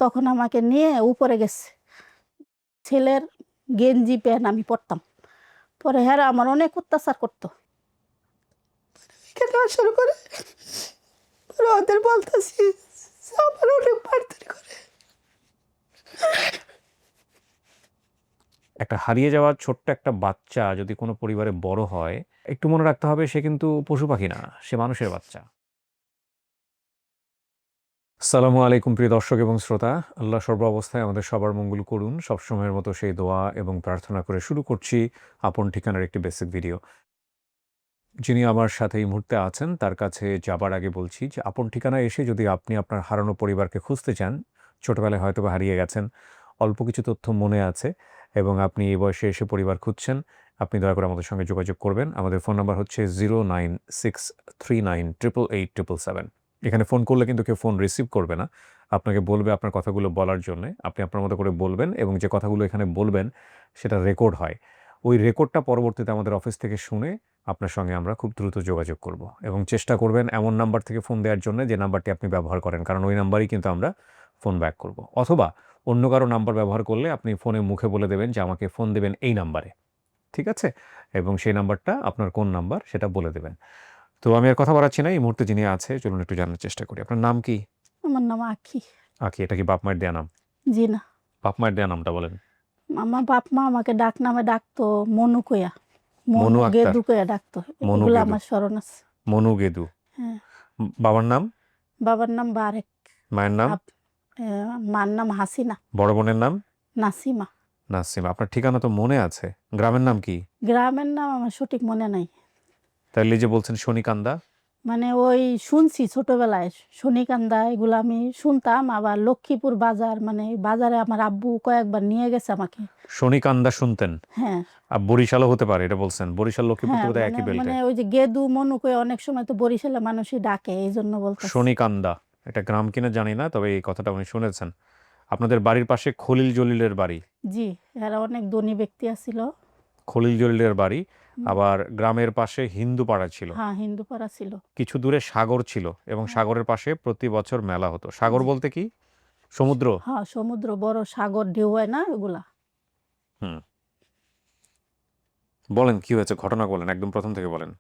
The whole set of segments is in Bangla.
তখন আমাকে নিয়ে উপরে গেছে। ছেলের গেঞ্জি প্যান্ট আমি পরতাম। পরে হ্যাঁ আমার অনেক অত্যাচার করতো। এখানে আসার পরে ওদের বলতেছি আমার অনেক মারধর করে। একটা হারিয়ে যাওয়া ছোট্ট একটা বাচ্চা যদি কোনো পরিবারে বড় হয়, একটু মনে রাখতে হবে সে কিন্তু পশু পাখি না, সে মানুষের বাচ্চা। আসসালামু আলাইকুম প্রিয় দর্শক এবং শ্রোতা, আল্লাহ সর্ব অবস্থায় আমাদের সবার মঙ্গল করুন। সবসময়ের মতো সেই দোয়া এবং প্রার্থনা করে শুরু করছি আপন ঠিকানার একটি বেসিক ভিডিও। যিনি আমার সাথে এই মুহূর্তে আছেন তার কাছে যাবার আগে বলছি যে আপন ঠিকানায় এসে যদি আপনি আপনার হারানো পরিবারকে খুঁজতে চান, ছোটবেলায় হয়তো বা হারিয়ে গেছেন, অল্প কিছু তথ্য মনে আছে এবং আপনি এই বয়সে এসে পরিবার খুঁজছেন, আপনি দয়া করে আমাদের সঙ্গে যোগাযোগ করবেন। আমাদের ফোন নাম্বার হচ্ছে 09639887777। এখানে ফোন করলে কিন্তু কেউ ফোন রিসিভ করবে না, আপনাকে বলবে আপনার কথাগুলো বলার জন্যে। আপনি আপনার মতো করে বলবেন এবং যে কথাগুলো এখানে বলবেন সেটা রেকর্ড হয়। ওই রেকর্ডটা পরবর্তীতে আমাদের অফিস থেকে শুনে আপনার সঙ্গে আমরা খুব দ্রুত যোগাযোগ করব এবং চেষ্টা করবেন এমন নাম্বার থেকে ফোন দেওয়ার জন্য যে নাম্বারটি আপনি ব্যবহার করেন, কারণ ওই নাম্বারই কিন্তু আমরা ফোন ব্যাক করব। অথবা অন্য কারো নাম্বার ব্যবহার করলে আপনি ফোনে মুখে বলে দেবেন যে আমাকে ফোন দেবেন এই নাম্বারে, ঠিক আছে? এবং সেই নাম্বারটা আপনার কোন নাম্বার সেটা বলে দেবেন। তো আমি আর কথা বাড়াচ্ছি না, এই মুহূর্তে যিনি আছে চলুন একটু জানার চেষ্টা করি। আপনার নাম কি? আমার নাম আঁখি। আঁখি। এটা কি বাপ মায়ের দেয়া নাম? জি না, বাপ মায়ের দেয়া নামটা বলেন। আমার বাপ মা আমাকে ডাক নামে ডাকতো মনু কইয়া, মনু মনু আক্তার। গেদু কইয়া ডাকতো। মনু এগুলো গেদু। আমার স্মরণ আছে। মনু গেদু। হ্যাঁ। বাবার নাম? বাবার নাম বারেক। মায়ের নাম? মার নাম হাসিনা। বড় বোনের নাম? নাসিমা। নাসিমা। আপনার ঠিকানা তো মনে আছে, গ্রামের নাম কি? গ্রামের নাম আমার সঠিক মনে নাই। তাইলে যে বলছেন শনিকান্দা? মানে ওই শুনছি ছোটবেলায় শনিকান্দা এগুলো আমি শুনতাম। আবার লক্ষ্মীপুর বাজার, মানে বাজারে আমার আব্বু কয়েকবার নিয়ে গেছে আমাকে। শনিকান্দা শুনতেন? হ্যাঁ আর বরিশালও হতে পারে এটা বলছেন। বরিশাল লক্ষ্মীপুর তো হ্যাঁ, বোধহয় মানে একই বেল্টে। মানে ওই যে গেদু মনু কয়ে অনেক সময় তো বরিশালে মানুষই ডাকে, এই জন্য বলতেছি। শনিকান্দা এটা গ্রাম কিনা জানি না, তবে এই কথাটা উনি শুনেছেন। আপনাদের বাড়ির পাশে খলিল জলিলের বাড়ি। জি, এরা অনেক ধনী ব্যক্তি আছিল। খলিল জলিলের বাড়ি। আবার গ্রামের পাশে হিন্দু পাড়া ছিল, হ্যাঁ, হিন্দু পাড়া ছিল। কিছু দূরে সাগর ছিল এবং হ্যাঁ। সাগরের পাশে প্রতি বছর মেলা হতো। সাগর জি। বলতে কি? সমুদ্র? হ্যাঁ, সমুদ্র, বড় সাগর, ঢেউ হয় না ওগুলা। হুম, বলেন কি হয়েছে, ঘটনা বলেন, একদম প্রথম থেকে বলেন।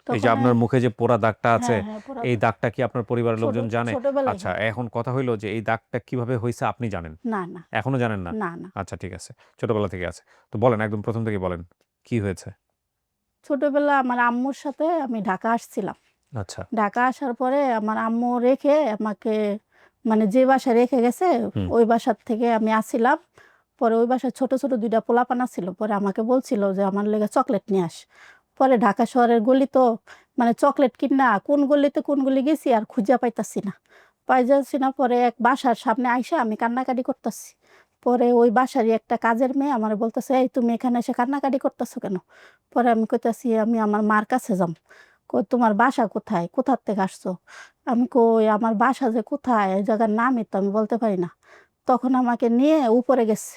এই যে তখন আপনার মুখে যে পোড়া দাগটা আছে, হ্যাঁ হ্যাঁ, এই দাগটা কি আপনার পরিবারের লোকজন জানে? ছোটবেলায় আচ্ছা, হ্যাঁ। এখন কথা হইলো যে এই দাগটা কিভাবে হইছে আপনি জানেন? না না এখনো জানেন না? না না, আচ্ছা ঠিক আছে, ছোটবেলা থেকে আছে। তো বলেন, একদম প্রথম থেকে বলেন কি হয়েছে। ছোটবেলা আমার আম্মুর সাথে আমি ঢাকা আসছিলাম। আচ্ছা। ঢাকা আসার পরে আমার আম্মু রেখে আমাকে, মানে যে বাসায় রেখে গেছে হুম। ওই বাসার থেকে আমি আসছিলাম। পরে ওই বাসায় ছোট ছোট দুইটা পোলাপান ছিল। পরে আমাকে বলছিল যে আমার লেগে চকলেট নিয়ে আস। পরে ঢাকা শহরের গলি তো, মানে চকলেট কিনা কোন গলিতে কোন গলি গেছি আর খুঁজে পাইতাছি না, পাই যাচ্ছি না। পরে এক বাসার সামনে আইসা আমি কান্নাকাটি করতেছি। পরে ওই বাসারই একটা কাজের মেয়ে আমার বলতেছে, এই তুমি এখানে এসে কান্নাকাটি করতেছো কেন? পরে আমি কইতাছি আমি আমার মার কাছে যাম। কই তোমার বাসা কোথায়, কোথার থেকে আসছো? আমি কই আমার বাসা যে কোথায় এই জায়গার নামই তো আমি বলতে পারি না। তখন আমাকে নিয়ে উপরে গেছে।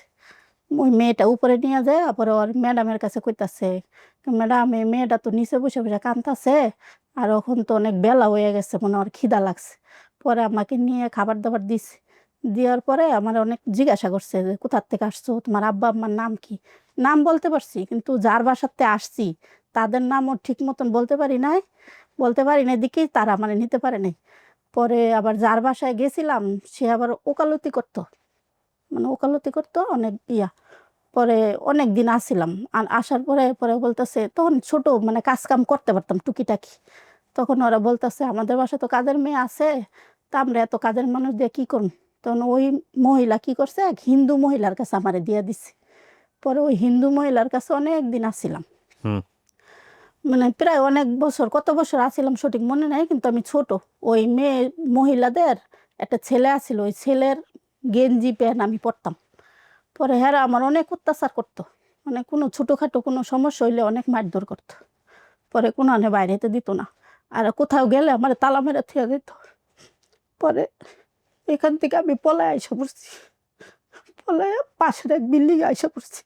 ওই মেয়েটা উপরে নিয়ে যায়, পরে ওর ম্যাডামের কাছে কইতাছে, ম্যাডাম এই মেয়েটা তো নিচে বসে বসে কাঁদতাছে, আর এখন তো অনেক বেলা হয়ে গেছে, মানে ওর খিদা লাগছে। পরে আমাকে নিয়ে খাবার দাবার দিছে। দেওয়ার পরে আমার অনেক জিজ্ঞাসা করছে যে কোথার থেকে আসছো, তোমার আব্বা আম্মার নাম কি? নাম বলতে পারছি, কিন্তু যার বাসাতে আসছি তাদের নামও ঠিক মতন বলতে পারি নাই দেখি তারা মানে নিতে পারে নাই। পরে আবার যার বাসায় গেছিলাম সে আবার ওকালতি করতো, মানে ওকালতি করতো অনেক পরে অনেক দিন আসছিলাম। আর আসার পরে পরে বলতেছে, তখন ছোট মানে কাজ কাম করতে পারতাম টুকিটাকি। তখন ওরা বলতেছে আমাদের বাসায় তো কাজের মেয়ে আছে, তা আমরা এত কাজের মানুষ দিয়ে কী করুন? তখন ওই মহিলা কি করছে, এক হিন্দু মহিলার কাছে আমারে দিয়ে দিছে। পরে ওই হিন্দু মহিলার কাছে অনেক দিন আসছিলাম। হুম। মানে প্রায় অনেক বছর, কত বছর আছিলাম সঠিক মনে নাই, কিন্তু আমি ছোট। ওই মেয়ে মহিলাদের একটা ছেলে আছিল, ওই ছেলের গেঞ্জি প্যান্ট আমি পরতাম। পরে হ্যাঁ আমার অনেক অত্যাচার করতো, মানে কোনো ছোটোখাটো কোনো সমস্যা হইলে অনেক মারধর করতো। পরে কোনো বাইরে যেতে দিত না, আর কোথাও গেলে আমার তালা মেরে থেকে দিত। পরে এখান থেকে আমি পলায় আইসা পড়ছি, পলায় পাশের এক বিল্ডিং আইসা পড়ছি।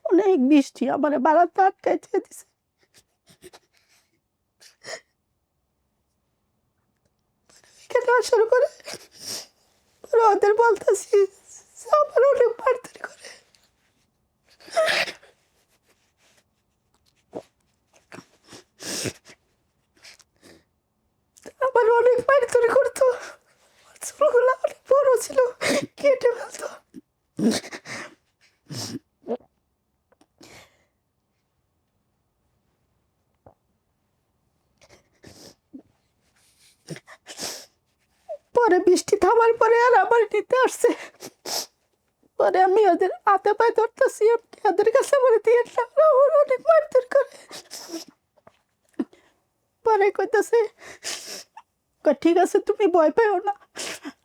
অনেক বৃষ্টি, আমার বারান্দা আটকাইতে দিছে। এখানে আসার পরে পরে ওদের বলতেছি আমার অনেক মারধর করে। আমার অনেক মারধর করতো, চুলগুলো অনেক বড় ছিল, কেটে ফেলতো। পরে বৃষ্টি থামার পরে আর আমার নিতে আসছে। পরে আমি ওদের হাতে পায়ে ধরতেছি, ওদের কাছে বলে দিয়ে আমার অনেক মারধর করে। পরে কইতেছে ঠিক আছে তুমি ভয় পেও না,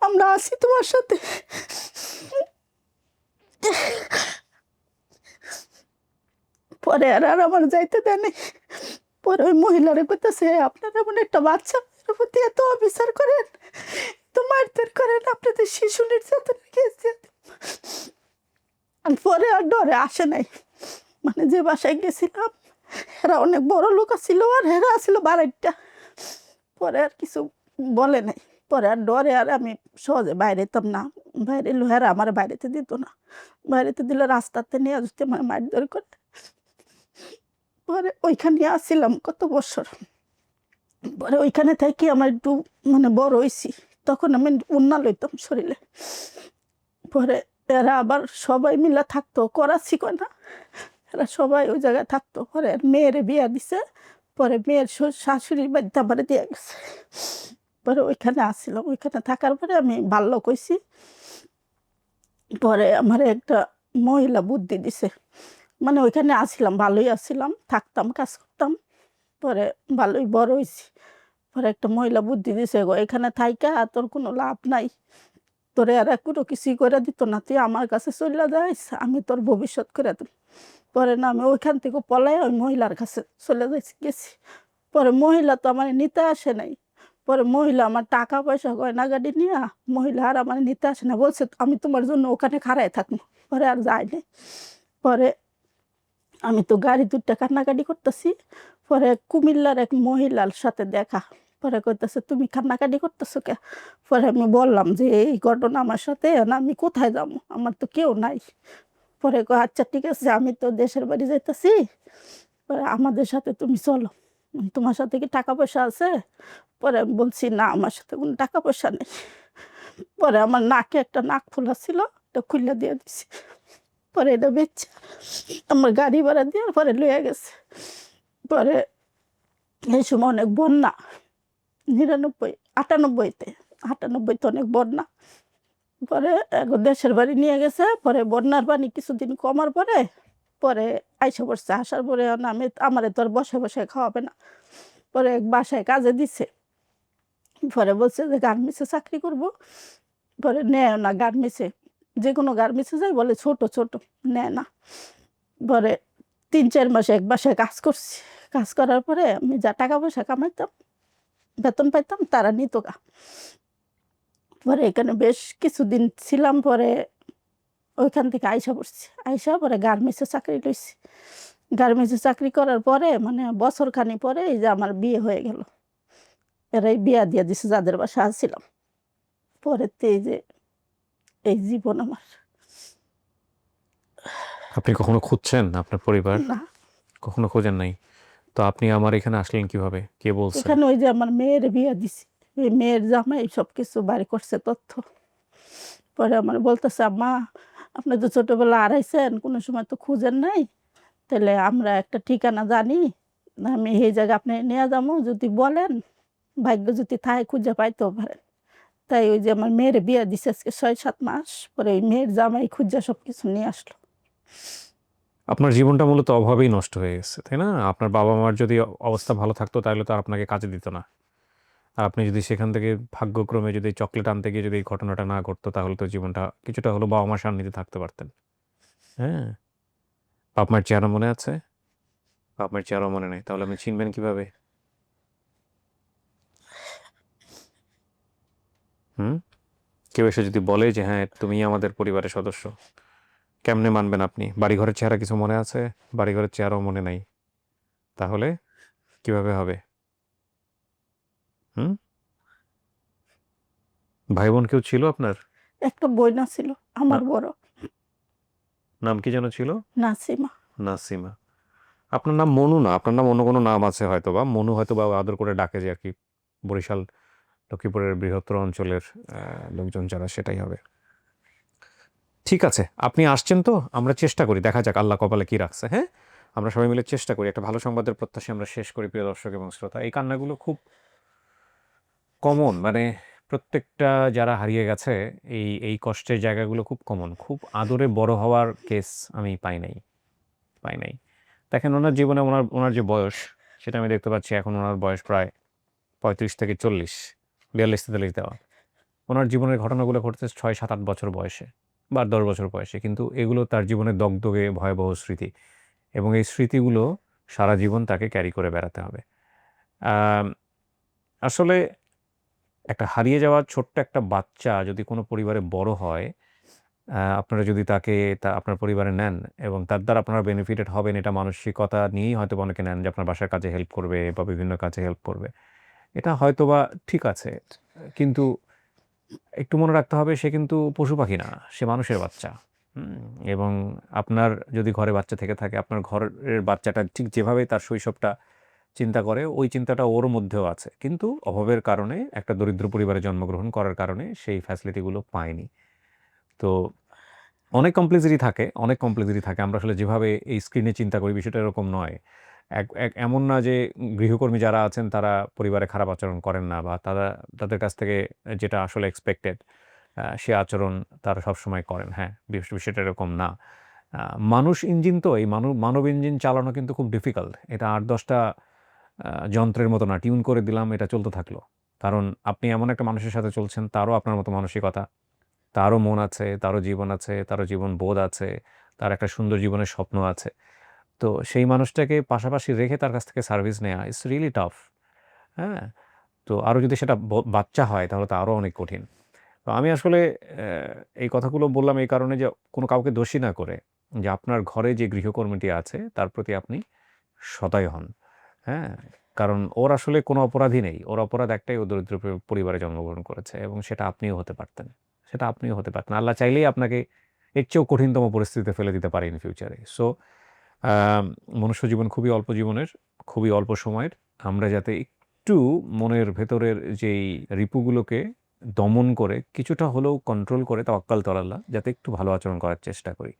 আমরা আছি তোমার সাথে। পরে আর আমার যাইতে দেয় নাই। পরে ওই মহিলারা কইতেছে আপনারা এমন একটা বাচ্চা মেয়ের প্রতি এত অবিচার করেন, তো মারধর করেন, আপনাদের শিশু নির্যাতনের কেস দিয়ে দিন। পরে আর ডরে আসে নাই। মানে যে বাসায় গেছিলাম এরা অনেক বড় লোক ছিল, আর এরা ছিল বাড়িটা। পরে আর কিছু বলে নাই। পরে আর ডরে আর আমি সহজে বাইরে যেতাম না। বাইরে লোহেরা আমার বাইরেতে দিত না, বাইরেতে দিলে রাস্তাতে নিয়ে আসতে আমার মারধর করে। পরে ওইখানে আসছিলাম কত বছর। পরে ওইখানে থেকে আমার একটু মানে বড় হয়েছি, তখন আমি উন্না লইতাম শরীরে। পরে এরা আবার সবাই মিলে থাকতো, করাচ্ছি কয় না, এরা সবাই ওই জায়গায় থাকতো। পরে মেয়েরে বিয়া দিছে, পরে মেয়ের শাশুড়ির বাড়িতে আমার দিয়ে গেছে। পরে ওইখানে আসছিলাম, ওইখানে থাকার পরে আমি ভালো কইছি। পরে আমার একটা মহিলা বুদ্ধি দিছে, মানে ওইখানে আসছিলাম, ভালোই আসছিলাম, থাকতাম, কাজ করতাম। পরে ভালোই বড় হয়েছি। পরে একটা মহিলা বুদ্ধি দিছে, গো এখানে থাইকা তোর কোনো লাভ নাই, তোরে আর কোনো কিছুই করে দিত না, তুই আমার কাছে চলে যাইস, আমি তোর ভবিষ্যৎ করে দেব। পরে না আমি ওইখান থেকে পলাই ওই মহিলার কাছে চলে গেছি। পরে মহিলা তো আমার নিতে আসে নাই। পরে মহিলা আমার টাকা পয়সা গয়নাগাড়ি নিয়ে মহিলা আর আমার নিতে আসে না, বলছে আমি তোমার জন্য ওখানে খাড়ায় থাকবো। পরে আর যায়নি। পরে আমি তো গাড়ি দুটা কান্নাকাটি করতেছি। পরে কুমিল্লার এক মহিলার সাথে দেখা। পরে কইতেছে তুমি কান্নাকাটি করতেছো কে? পরে আমি বললাম যে এই ঘটনা আমার সাথে, না আমি কোথায় যাবো, আমার তো কেউ নাই। পরে কয় আচ্ছা ঠিক আছে, আমি তো দেশের বাড়ি যাইতেছি, পরে আমাদের সাথে তুমি চলো, তোমার সাথে কি টাকা পয়সা আছে? পরে আমি বলছি না, আমার সাথে কোনো টাকা পয়সা নেই। পরে আমার নাকে একটা নাক ফুলা ছিল, এটা খুলে দিয়ে দিছি। পরে এটা বেচছে আমার গাড়ি ভাড়া দিয়ে পরে লইয়া গেছে। পরে এই সময় অনেক বন্যা, 99, 98তে অনেক বন্যা। পরে দেশের বাড়ি নিয়ে গেছে। পরে বন্যার পানি কিছুদিন কমার পরে পরে আইসা পড়ছে। আসার পরে আমি আমারে তো আর বসে বসে খাওয়াবে না। পরে এক বাসায় কাজে দিছে। পরে বলছে যে গার্মেন্টসে চাকরি করব। পরে নেয় না গার্মেন্টসে, যে কোনো গার্মেন্টসে যাই বলে ছোট ছোট, নেয় না। পরে 3-4 মাস এক বাসায় কাজ করছি। কাজ করার পরে আমি যা টাকা পয়সা কামাইতাম, বেতন পাইতাম, তারা নিত গা। পরে এখানে বেশ কিছুদিন ছিলাম। পরে ওইখান থেকে আইসা পড়ছি। আইসা পরে গার্মেন্টসে চাকরি লইছি। গার্মেন্টসে চাকরি করার পরে মানে বছরখানি পরে এই যে আমার বিয়ে হয়ে গেল। এরাই বিয়া দিয়ে দিছে যাদের বাসায় আসছিলাম। পরেতে এই যে এই জীবন আমার। আপনি কখনো খুঁজছেন আপনার পরিবার? না, কখনো খোঁজেন নাই? তো আপনি আমার এখানে আসলেন কিভাবে? কে বলছে? এখানে ওই যে আমার মেয়ের বিয়া দিছি, ওই মেয়ের জামাই সব কিছু বাড়ি করছে তথ্য। পরে আমার বলতেছে আম্মা আপনি তো ছোটবেলা হারাইছেন, কোনো সময় তো খুঁজেন নাই, তাহলে আমরা একটা ঠিকানা জানি, আমি এই জায়গা আপনি নিয়ে যাবো, যদি বলেন ভাগ্য যদি থাকে খুঁজে পাইতেও পারেন। তাই ওই যে আমার মেয়ের বিয়ে দিছে আজকে 6-7 মাস পরে, ওই মেয়ের জামাই খুঁজে সব কিছু নিয়ে আসলো। আপনার জীবনটা মূলত অভাবেই নষ্ট হয়ে গেছে, তাই না? আপনার বাবা-মার যদি অবস্থা ভালো থাকতো তাহলে তো আর আপনাকে কাজে দিত না। আর আপনি যদি সেখান থেকে ভাগ্যক্রমে যদি চকলেট আনতে গিয়ে যদি এই ঘটনাটা না ঘটতো তাহলে তো জীবনটা কিছুটা হলেও বাবা-মার সান্নিধ্যে থাকতে পারতেন। হ্যাঁ? বাপ-মায়ের চেহারা মনে আছে? বাপ-মায়ের চেহারাও মনে নাই। তাহলে আপনি চিনবেন কিভাবে? হুম? কেউ এসে যদি বলে যে হ্যাঁ, তুমিই আমাদের পরিবারের সদস্য, কেমনে মানবেন আপনি? বাড়িঘরের চেহারা কিছু মনে আছে? বাড়িঘরের চেহারাও মনে নাই। তাহলে কিভাবে হবে? হুম? ভাই-বোন কেউ ছিল আপনার? একটা বোন ছিল আমার বড়, নাম কি যেন ছিল? নাসিমা। নাসিমা। আপনার নাম মনু না, আপনার নাম অন্য কোনো নাম আছে হয়তো বা, মনু হয়তো বা আদর করে ডাকে যে আর কি, বরিশাল লক্ষ্মীপুরের বৃহত্তর অঞ্চলের লোকজন যারা, সেটাই হবে। ঠিক আছে, আপনি আসছেন তো, আমরা চেষ্টা করি, দেখা যাক আল্লাহ কপালে কি রাখছে। হ্যাঁ, আমরা সবাই মিলে চেষ্টা করি, একটা ভালো সংবাদের প্রত্যাশা আমরা শেষ করি। প্রিয় দর্শক এবং শ্রোতা, এই কান্নাগুলো খুব কমন, মানে প্রত্যেকটা যারা হারিয়ে গেছে এই এই কষ্টের জায়গাগুলো খুব কমন, খুব আদরে বড় হওয়ার কেস আমি পাই নাই। দেখেন ওনার জীবনে ওনার ওনার যে বয়স, সেটা আমি দেখতে পাচ্ছি এখন ওনার বয়স প্রায় 35 থেকে 40, 42-43 দেওয়া। ওনার জীবনের ঘটনাগুলো ঘটতেছে 6-7-8 বছর বয়সে বা 10 বছর বয়সে, কিন্তু এগুলো তার জীবনের দগদগে ভয়াবহ স্মৃতি, এবং এই স্মৃতিগুলো সারা জীবন তাকে ক্যারি করে বেড়াতে হবে। আম, আসলে একটা হারিয়ে যাওয়া ছোট্ট একটা বাচ্চা যদি কোনো পরিবারে বড় হয়, আপনারা যদি তাকে আপনার পরিবারে নেন এবং তার দ্বারা আপনারা বেনিফিটেড হবেন, এটা মানসিকতা নিয়েই হয়তো অনেকে নেন যে আপনার বাসার কাজে হেল্প করবে বা বিভিন্ন কাজে হেল্প করবে। এটা হয়তোবা ঠিক আছে, কিন্তু একটু মনে রাখতে হবে সে কিন্তু পশু পাখি না, সে মানুষের বাচ্চা। এবং আপনার যদি ঘরে বাচ্চা থেকে থাকে, আপনার ঘরের বাচ্চাটা ঠিক যেভাবে তার শৈশবটা চিন্তা করে, ওই চিন্তাটা ওর মধ্যেও আছে, কিন্তু অভাবের কারণে, একটা দরিদ্র পরিবারে জন্মগ্রহণ করার কারণে সেই ফ্যাসিলিটিগুলো পায়নি। তো অনেক কমপ্লেক্সিটি থাকে। আমরা আসলে যেভাবে এই স্ক্রিনে চিন্তা করি, বিষয়টা এরকম নয়। এমন না যে গৃহকর্মী যারা আছেন তারা পরিবারে খারাপ আচরণ করেন না, বা তাদের কাছ থেকে যেটা আসলে এক্সপেক্টেড সে আচরণ তারা সবসময় করেন। হ্যাঁ, বিষয়টা এরকম না। মানুষ ইঞ্জিন, তো এই মানব ইঞ্জিন চালানো কিন্তু খুব ডিফিকাল্ট। এটা ৮-১০টা যন্ত্রের মতো না, টিউন করে দিলাম এটা চলতে থাকলো। কারণ আপনি এমন একটা মানুষের সাথে চলছেন, তারও আপনার মতো মানসিকতা, তারও মন আছে, তারও জীবন আছে, তারও জীবন বোধ আছে, তার একটা সুন্দর জীবনের স্বপ্ন আছে। তো সেই মানুষটাকে পাশাপাশি রেখে তার কাছ থেকে সার্ভিস নেওয়া ইটস রিয়েলি টাফ। হ্যাঁ? তো আরও যদি সেটা বাচ্চা হয় তাহলে তো আরও অনেক কঠিন। তো আমি আসলে এই কথাগুলো বললাম এই কারণে যে কোনো কাউকে দোষী না করে, যে আপনার ঘরে যে গৃহকর্মীটি আছে তার প্রতি আপনি সদয় হন। হ্যাঁ? কারণ ওর আসলে কোনো অপরাধই নেই। ওর অপরাধ একটাই, ও দরিদ্র পরিবারে জন্মগ্রহণ করেছে, এবং সেটা আপনিও হতে পারতেন। আল্লাহ চাইলেই আপনাকে এর চেয়েও কঠিনতম পরিস্থিতিতে ফেলে দিতে পারে ইন ফিউচারে। সো মনুষ্য জীবন খুবই অল্প জীবনের, খুবই অল্প সময়ের। আমরা যাতে একটু মনের ভেতরের যেই রিপুগুলোকে দমন করে, কিছুটা হলেও কন্ট্রোল করে, তাওয়াক্কাল আলাল্লাহ, যাতে একটু ভালো আচরণ করার চেষ্টা করি।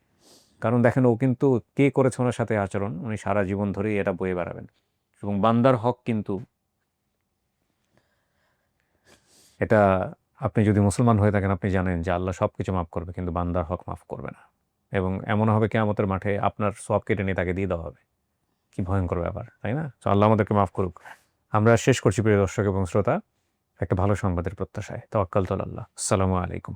কারণ দেখেন, ও কিন্তু কে করেছে ওনার সাথে আচরণ, উনি সারা জীবন ধরেই এটা বয়ে বেড়াবেন। এবং বান্দার হক কিন্তু এটা, আপনি যদি মুসলমান হয়ে থাকেন আপনি জানেন যে আল্লাহ সবকিছু মাফ করবে, কিন্তু বান্দার হক মাফ করবে না। এবং এমন হবে কিয়ামতের মাঠে আপনার সওয়াব কেটে নিয়ে তাকে দিয়ে দেওয়া হবে। কি ভয়ঙ্কর ব্যাপার, তাই না? তো আল্লাহ আমাদেরকে মাফ করুক। আমরা শেষ করছি প্রিয় দর্শক এবং শ্রোতা একটা ভালো সংবাদের প্রত্যাশায়। তাওয়াক্কালতু আলাল্লাহ। আসসালামু আলাইকুম।